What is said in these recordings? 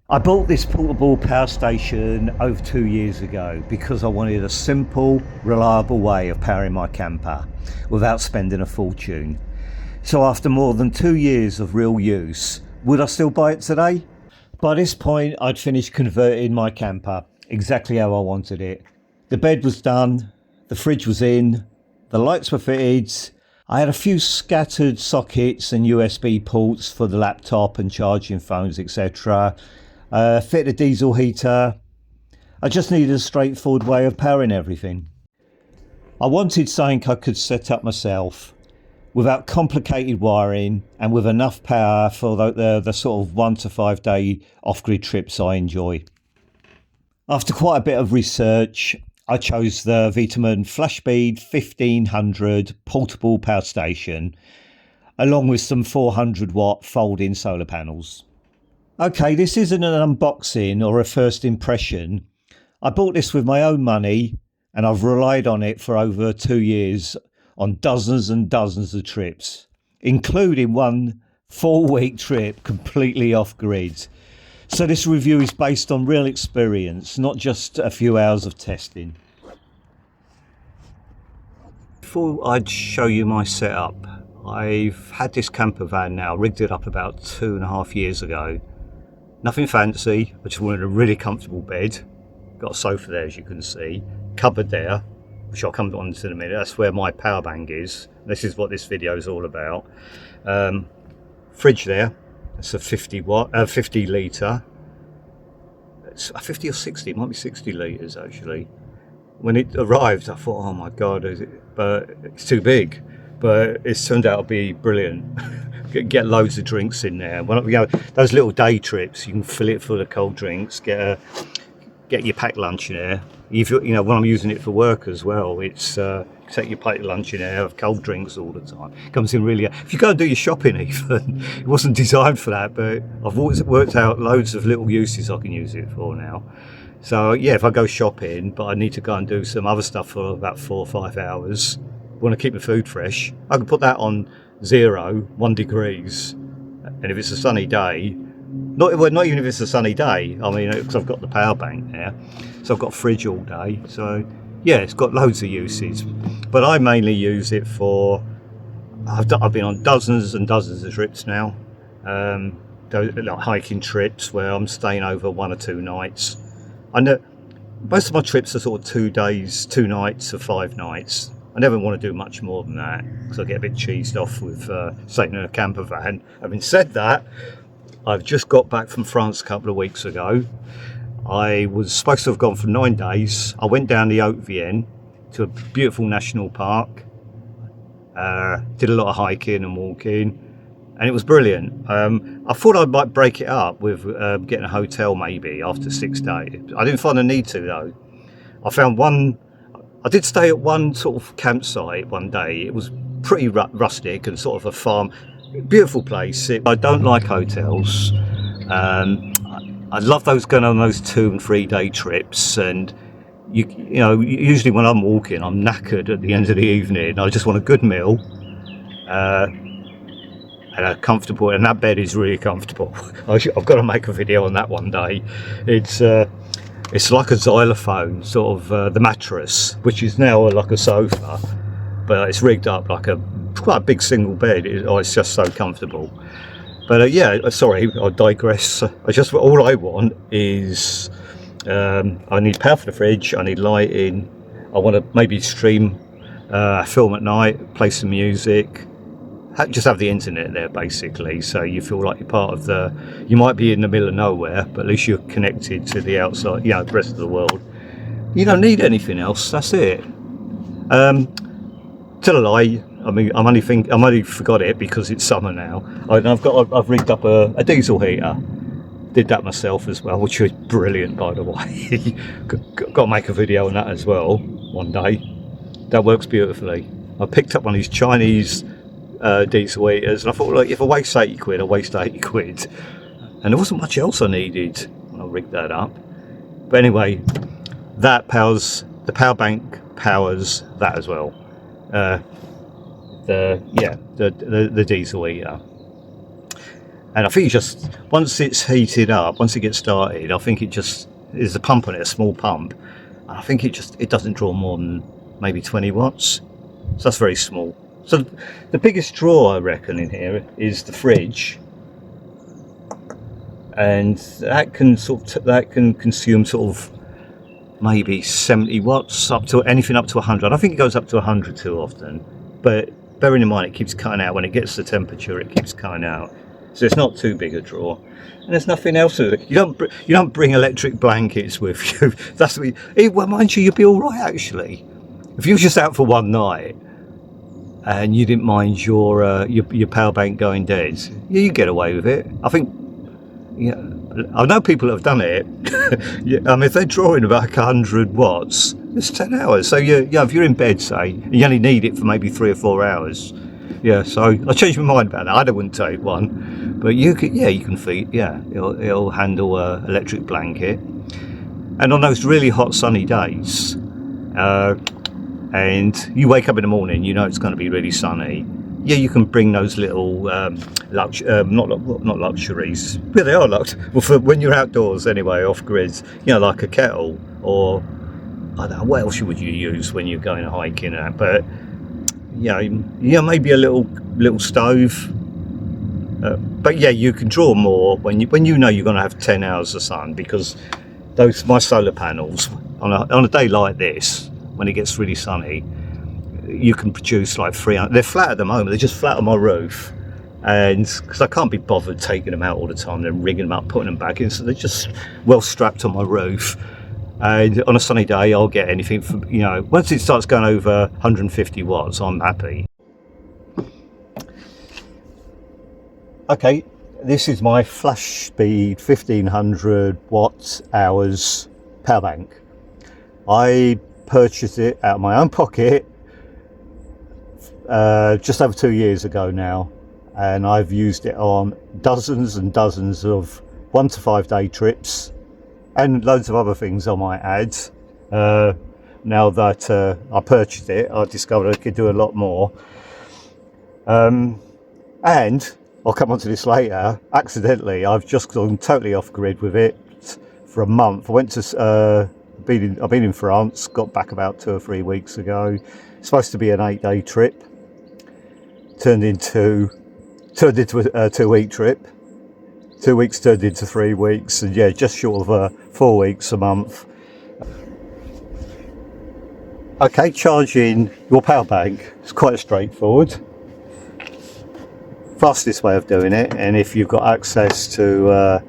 I bought this portable power station over 2 years ago because I wanted a simple, reliable way of powering my camper without spending a fortune. So after more than 2 years of real use, would I still buy it today? By this point, I'd finished converting my camper exactly how I wanted it. The bed was done, the fridge was in, the lights were fitted. I had a few scattered sockets and USB ports for the laptop and charging phones, etc. Fit a diesel heater. I just needed a straightforward way of powering everything. I wanted something I could set up myself without complicated wiring and with enough power for the sort of 1 to 5 day off-grid trips I enjoy. After quite a bit of research, I chose the VTOMAN FlashSpeed 1500 portable power station along with some 400 watt fold-in solar panels. Okay, this isn't an unboxing or a first impression. I bought this with my own money and I've relied on it for over 2 years on dozens and dozens of trips, including one 4-week trip completely off grid. So this review is based on real experience, not just a few hours of testing. Before I'd show you my setup, I've had this camper van now, rigged it up about 2.5 years ago. Nothing fancy, I just wanted a really comfortable bed. Got a sofa there, as you can see. Cupboard there, which I'll come on to in a minute. That's where my power bank is. This is what this video is all about. Fridge there. It's a 50 litre. It's a 50 or 60. It might be 60 litres actually. When it arrived, I thought, oh my god, but it's too big. But it's turned out to be brilliant. Get loads of drinks in there. When we go those little day trips, you can fill it full of cold drinks. Get your packed lunch in there. When I'm using it for work as well, it's take your packed lunch in there, have cold drinks all the time. It comes in really. If you go and do your shopping, even it wasn't designed for that, but I've always worked out loads of little uses I can use it for now. So yeah, if I go shopping, but I need to go and do some other stuff for about 4 or 5 hours, want to keep the food fresh, I can put that on 1 degrees, and if it's a sunny day, not even if it's a sunny day, I mean, because I've got the power bank there, so I've got a fridge all day. So yeah, it's got loads of uses, but I mainly use it for, I've been on dozens and dozens of trips now, those like hiking trips where I'm staying over 1 or 2 nights. I know most of my trips are sort of 2 days, 2 nights or 5 nights. I never want to do much more than that because I get a bit cheesed off with staying in a camper van. Having said that, I've just got back from France a couple of weeks ago. I was supposed to have gone for 9 days. I went down the Haute Vienne to a beautiful national park, did a lot of hiking and walking, and it was brilliant. I thought I might break it up with getting a hotel maybe after 6 days. I didn't find the need to though. I did stay at one sort of campsite one day. It was pretty rustic and sort of a farm, beautiful place. I don't like hotels. I love going on those 2 and 3 day trips, and you know, usually when I'm walking, I'm knackered at the end of the evening. I just want a good meal, and a comfortable, and that bed is really comfortable. I've got to make a video on that one day. It's like a xylophone, sort of the mattress, which is now like a sofa, but it's rigged up like quite a big single bed. It's just so comfortable. But yeah, sorry, I digress. All I want is I need power for the fridge. I need lighting. I want to maybe stream, film at night, play some music. Just have the internet there basically, so you feel like you're part of you might be in the middle of nowhere, but at least you're connected to the outside, the rest of the world. You don't need anything else, that's it. Tell a lie, I mean, I'm only forgot it because it's summer now. I've rigged up a diesel heater. Did that myself as well, which was brilliant by the way. Got to make a video on that as well one day. That works beautifully. I picked up one of these Chinese diesel heaters, and I thought, look, if I waste 80 quid, I waste 80 quid, and there wasn't much else I needed when I rigged that up. But anyway, that powers the power bank, powers that as well. The diesel heater. And I think once it's heated up, once it gets started, I think there's a pump on it, a small pump. And I think it doesn't draw more than maybe 20 watts. So that's very small. So the biggest draw I reckon in here is the fridge. And that can consume sort of maybe 70 watts, up to anything up to 100. I think it goes up to 100 too often, but bearing in mind it keeps cutting out when it gets the temperature. It keeps cutting out, so it's not too big a draw. And there's nothing else. You don't bring electric blankets with you. That's what. Well, mind you, you'd be all right actually. If you were just out for one night and you didn't mind your power bank going dead, yeah, you get away with it. I think. Yeah, I know people that have done it. Yeah, I mean, if they're drawing about 100 watts, it's 10 hours. So if you're in bed, say, you only need it for maybe 3 or 4 hours. Yeah, so I changed my mind about that. I wouldn't take one, but you can feed. Yeah, it'll handle a electric blanket. And on those really hot sunny days, and you wake up in the morning, you know it's going to be really sunny. Yeah, you can bring those little not luxuries. Yeah, they are luxuries. Well, for when you're outdoors anyway, off grids, like a kettle, or I don't know what else would you use when you're going hiking. But maybe a little stove. But yeah, you can draw more when you know you're going to have 10 hours of sun, because my solar panels on a day like this, when it gets really sunny, you can produce like 300. They're flat at the moment. They're just flat on my roof, and because I can't be bothered taking them out all the time, then rigging them up, putting them back in, so they're just well strapped on my roof. And on a sunny day, I'll get anything from once it starts going over 150 watts, I'm happy. Okay, this is my FlashSpeed 1500 watt hours power bank. I purchased it out of my own pocket just over 2 years ago now, and I've used it on dozens and dozens of 1 to 5 day trips and loads of other things I might add. Now that I purchased it, I discovered I could do a lot more, and I'll come on to this later. Accidentally, I've just gone totally off grid with it for a month. I went to I've been in France, got back about 2 or 3 weeks ago. It's supposed to be an 8-day trip, turned into a 2-week trip. 2 weeks turned into 3 weeks, and yeah, just short of 4 weeks a month. Okay, charging your power bank is quite straightforward. Fastest way of doing it, and if you've got access to a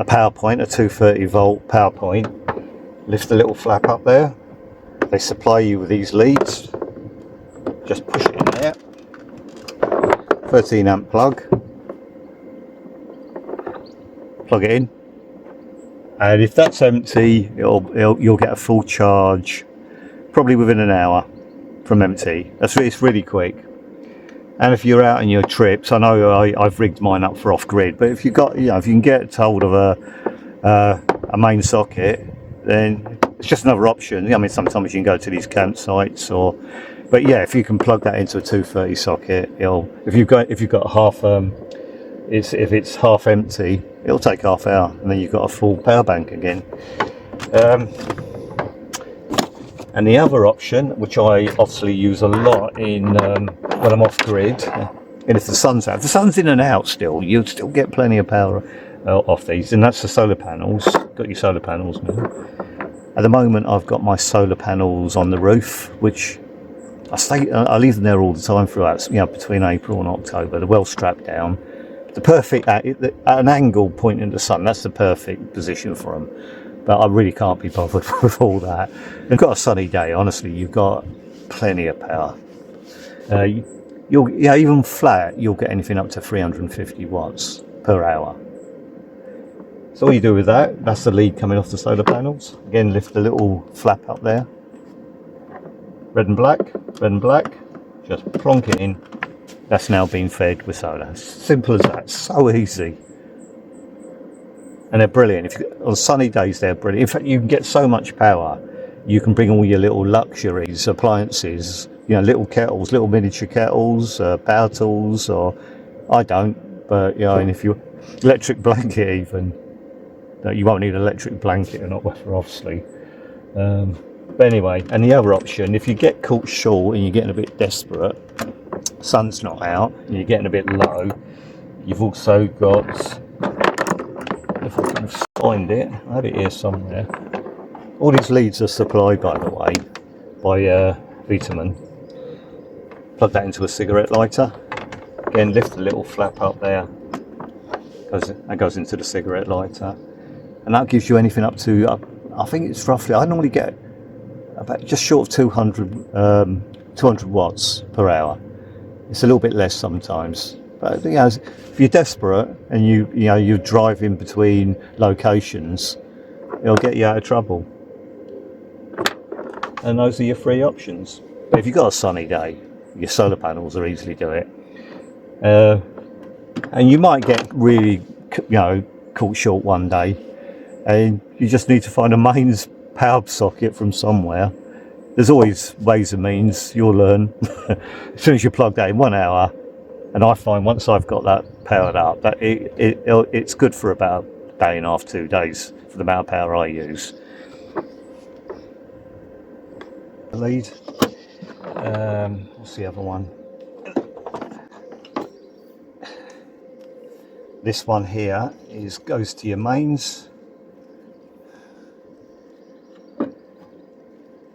power point, a 230 volt power point, lift the little flap up there. They supply you with these leads. Just push it in there. 13 amp plug. Plug it in, and if that's empty, you'll get a full charge probably within an hour from empty. It's really quick. And if you're out on your trips, I know I've rigged mine up for off grid, but if you can get hold of a main socket, then it's just another option. I mean, sometimes you can go to these campsites, but yeah, if you can plug that into a 230 socket, if you've got half, if it's half empty, it'll take half hour, and then you've got a full power bank again. And the other option, which I obviously use a lot in when I'm off grid, and if the sun's out, if the sun's in and out still, you'll still get plenty of power off these, and that's the solar panels. Got your solar panels now. At the moment, I've got my solar panels on the roof, which I leave them there all the time throughout, between April and October. They're well strapped down. The perfect at an angle pointing at the sun. That's the perfect position for them. But I really can't be bothered with all that. You've got a sunny day. Honestly, you've got plenty of power. Even flat, you'll get anything up to 350 watts per hour. So all you do with that's the lead coming off the solar panels. Again, lift the little flap up there. Red and black, just plonk it in. That's now been fed with solar. Simple as that, so easy. And they're brilliant. On sunny days, they're brilliant. In fact, you can get so much power, you can bring all your little luxuries, appliances, little kettles, little miniature kettles, power tools, or I don't, but yeah, and if you electric blanket even, you won't need an electric blanket, and not obviously. But anyway, and the other option, if you get caught short and you're getting a bit desperate, sun's not out and you're getting a bit low, you've also got, if I can find it, I had it here somewhere. All these leads are supplied, by the way, by VTOMAN. Plug that into a cigarette lighter. Again, lift the little flap up there. That goes into the cigarette lighter, and that gives you anything up to, I think it's roughly, I normally get about just short of 200 watts per hour. It's a little bit less sometimes, but you know, if you're desperate and you're driving between locations, it'll get you out of trouble. And those are your three options. But if you've got a sunny day, your solar panels will easily do it. And you might get really, caught short one day, and you just need to find a mains power socket from somewhere. There's always ways and means, you'll learn. As soon as you plug that in 1 hour, and I find once I've got that powered up, that it's good for about a day and a half, 2 days for the amount of power I use. The lead. What's the other one? This one here goes to your mains.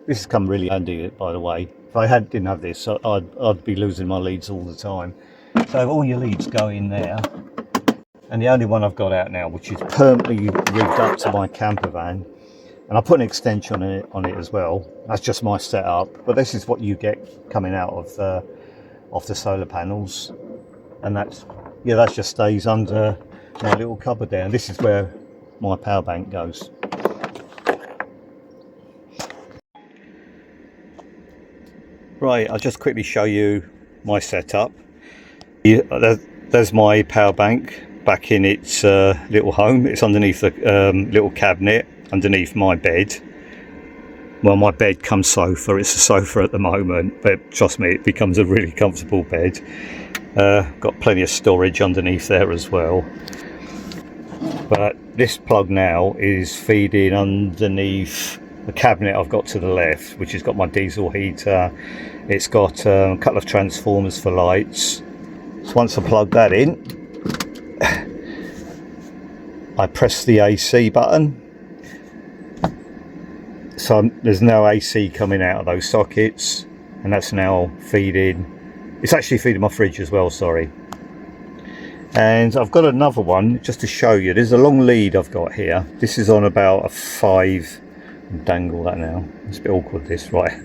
This has come really handy, by the way. If I didn't have this, I'd be losing my leads all the time. So all your leads go in there, and the only one I've got out now, which is permanently rigged up to my camper van, and I put an extension on it as well. That's just my setup, but this is what you get coming out of the solar panels, and that just stays under my little cupboard there. And this is where my power bank goes. Right, I'll just quickly show you my setup. There's my power bank back in its little home. It's underneath the little cabinet underneath my bed. Well, my bed comes sofa. It's a sofa at the moment, but trust me, it becomes a really comfortable bed. Got plenty of storage underneath there as well. But this plug now is feeding underneath the cabinet I've got to the left, which has got my diesel heater. It's got a couple of transformers for lights. So once I plug that in, I press the AC button. So there's no AC coming out of those sockets, and that's now feeding. It's actually feeding my fridge as well, sorry. And I've got another one just to show you. There's a long lead I've got here. This is on about a 5. Dangle that now. It's a bit awkward, this, right?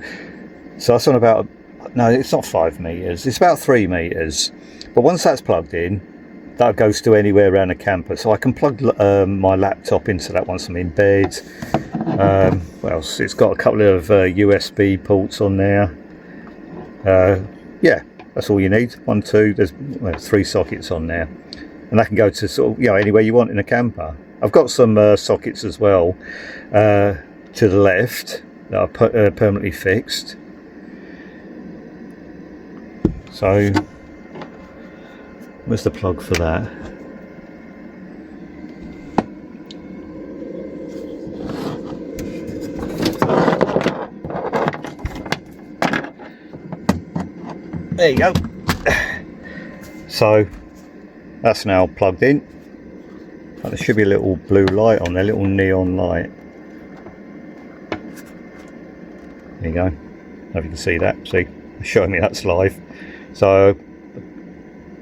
So that's on about, no, it's not 5 meters. It's about 3 meters. But once that's plugged in, that goes to anywhere around the camper. So I can plug my laptop into that once I'm in bed. What else? It's got a couple of USB ports on there. Yeah, that's all you need. 1, 2. There's 3 sockets on there, and that can go to sort of anywhere you want in a camper. I've got some sockets as well to the left that are permanently fixed. So where's the plug for that? There you go. So that's now plugged in. There should be a little blue light on there, little neon light. There you go. I don't know if you can see that. See, it's showing me that's live. So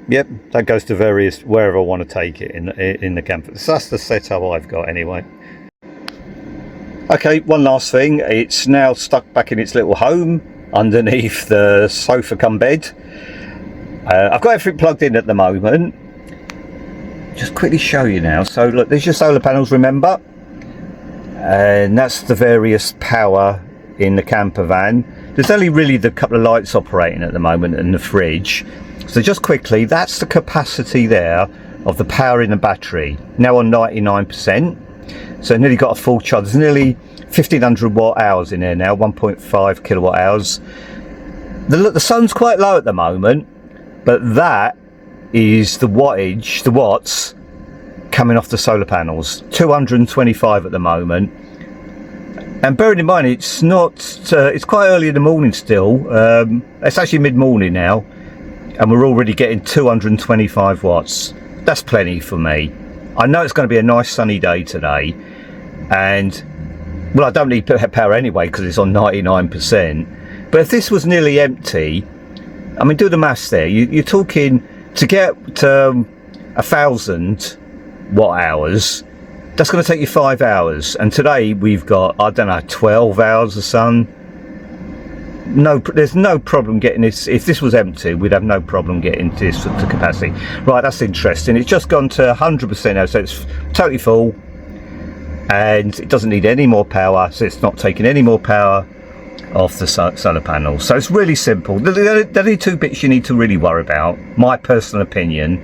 yep, that goes to wherever I want to take it in the camper. So that's the setup I've got anyway. Okay, one last thing. It's now stuck back in its little home underneath the sofa cum bed. I've got everything plugged in at the moment. Just quickly show you now. So look, there's your solar panels, remember, and that's the various power in the camper van. There's only really the couple of lights operating at the moment and the fridge. So just quickly, that's the capacity there of the power in the battery, now on 99%. So nearly got a full charge. There's nearly 1500 watt hours in there now, 1.5 kilowatt hours. The sun's quite low at the moment, but that is the wattage, the watts coming off the solar panels. 225 at the moment. And bearing in mind, it's not, it's quite early in the morning still. It's actually mid-morning now, and we're already getting 225 watts. That's plenty for me. I know it's going to be a nice sunny day today, and well, I don't need power anyway because it's on 99%. But if this was nearly empty, I mean, do the maths there. You're talking to get 1,000 watt hours. That's going to take you 5 hours, and today we've got, I don't know, 12 hours of sun. No, there's no problem getting this. If this was empty, we'd have no problem getting this to capacity. Right, that's interesting. It's just gone to 100% now, so it's totally full, and it doesn't need any more power, so it's not taking any more power off the solar panels. So it's really simple. The only two bits you need to really worry about, my personal opinion,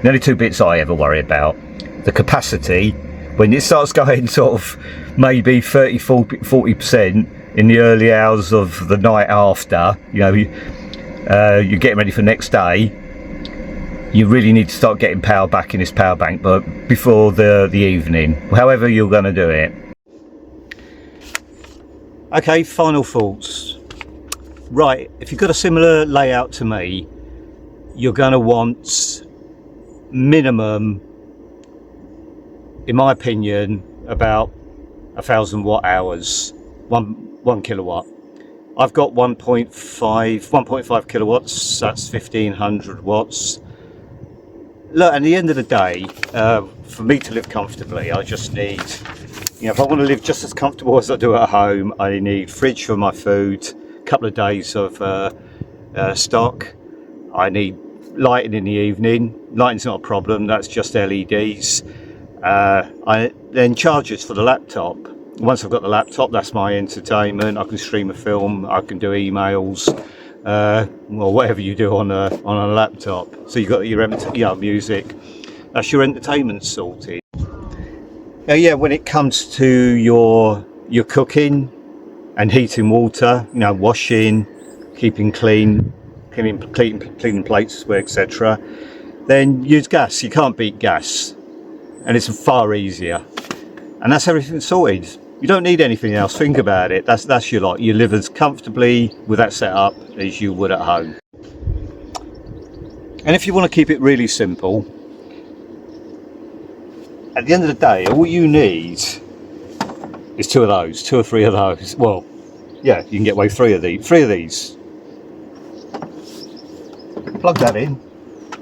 the only two bits I ever worry about: the capacity. When it starts going sort of maybe 30-40% in the early hours of the night after, you know, you're getting ready for the next day, you really need to start getting power back in this power bank, but before the evening, however you're going to do it. Okay, final thoughts. Right, if you've got a similar layout to me, you're going to want minimum, in my opinion, about 1,000 watt hours, one kilowatt. I've got 1.5 kilowatts, that's 1,500 watts. Look, at the end of the day, for me to live comfortably, I just need, you know, if I want to live just as comfortable as I do at home, I need fridge for my food, a couple of days of stock. I need lighting in the evening. Lighting's not a problem, that's just LEDs. Then chargers for the laptop. Once I've got the laptop, that's my entertainment. I can stream a film, I can do emails, or whatever you do on a laptop. So you've got your music. That's your entertainment sorted. Now, yeah, when it comes to your cooking and heating water, you know, washing, keeping cleaning plates, etc., then use gas. You can't beat gas, and it's far easier. And that's everything sorted. You don't need anything else. Think about it. That's your lot. You live as comfortably with that setup as you would at home. And if you want to keep it really simple, at the end of the day, all you need is two or three of those. Well, yeah, you can get away with three of these. Plug that in,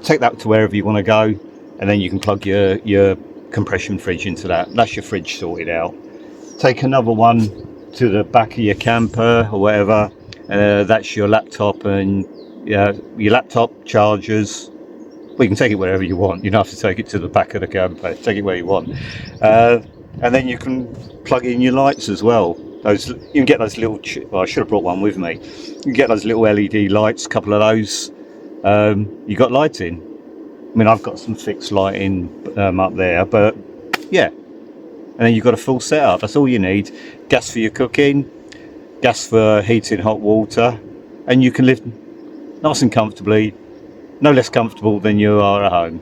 take that to wherever you want to go, and then you can plug your compression fridge into that. That's your fridge sorted out. Take another one to the back of your camper or whatever. That's your laptop and your laptop chargers. Well, you can take it wherever you want. You don't have to take it to the back of the camper. Take it where you want. And then you can plug in your lights as well. You can get those little, well, I should have brought one with me. You can get those little LED lights, a couple of those. You got lighting. I mean, I've got some fixed lighting up there, but yeah. And then you've got a full setup. That's all you need. Gas for your cooking, gas for heating hot water, and you can live nice and comfortably, no less comfortable than you are at home.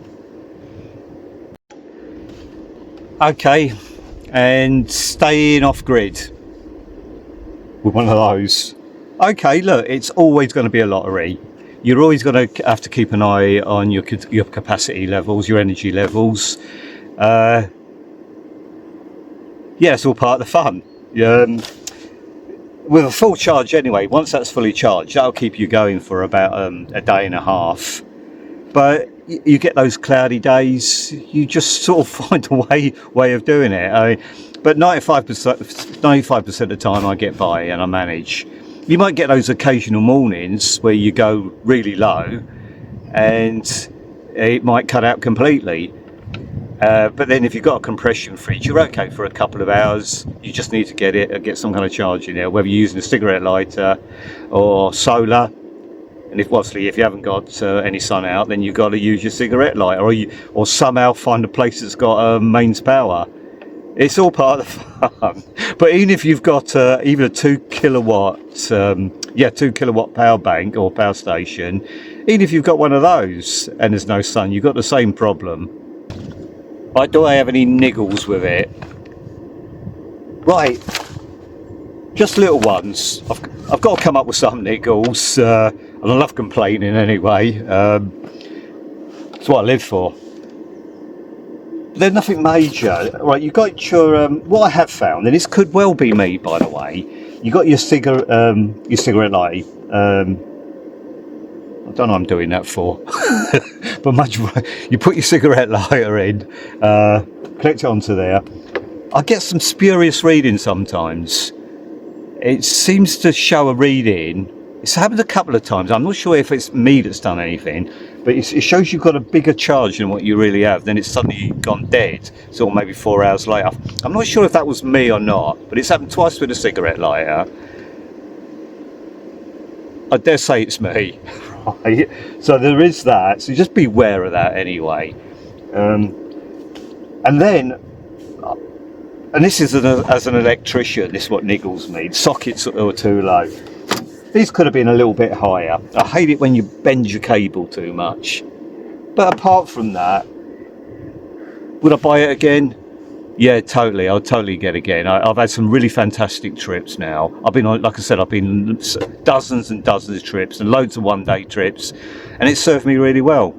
Okay, and staying off grid with one of those. Okay, look, it's always going to be a lottery. You're always going to have to keep an eye on your capacity levels, your energy levels. Yeah, it's all part of the fun. With a full charge anyway, once that's fully charged, that'll keep you going for about a day and a half. But you get those cloudy days, you just sort of find a way of doing it. But 95% of the time I get by and I manage. You might get those occasional mornings where you go really low and it might cut out completely. But then if you've got a compression fridge, you're okay for a couple of hours. You just need to get some kind of charge in there, whether you're using a cigarette lighter or solar. And if you haven't got any sun out, then you've got to use your cigarette lighter, or somehow find a place that's got mains power. It's all part of the fun. But even if you've got even a 2 kilowatt yeah, 2 kilowatt power bank or power station, even if you've got one of those and there's no sun, you've got the same problem. Right, do I have any niggles with it? Right, just little ones. I've got to come up with some niggles, and I love complaining anyway. That's what I live for. They're nothing major. Right, you got your what I have found, and this could well be me, by the way. You got your cigarette light. I don't know what I'm doing that for, but you put your cigarette lighter in, connect it onto there. I get some spurious reading sometimes. It seems to show a reading. It's happened a couple of times. I'm not sure if it's me that's done anything, but it shows you've got a bigger charge than what you really have. Then it's suddenly gone dead, sort of maybe 4 hours later. I'm not sure if that was me or not, but it's happened twice with a cigarette lighter. I dare say it's me. Right? So there is that. So just beware of that anyway. And then, and this is as an electrician, this is what niggles me. Sockets are too low. These could have been a little bit higher. I hate it when you bend your cable too much. But apart from that, would I buy it again? Yeah, totally. I'll totally get it again. I've had some really fantastic trips now. I've been on, like I said, I've been dozens and dozens of trips and loads of one-day trips, and it served me really well.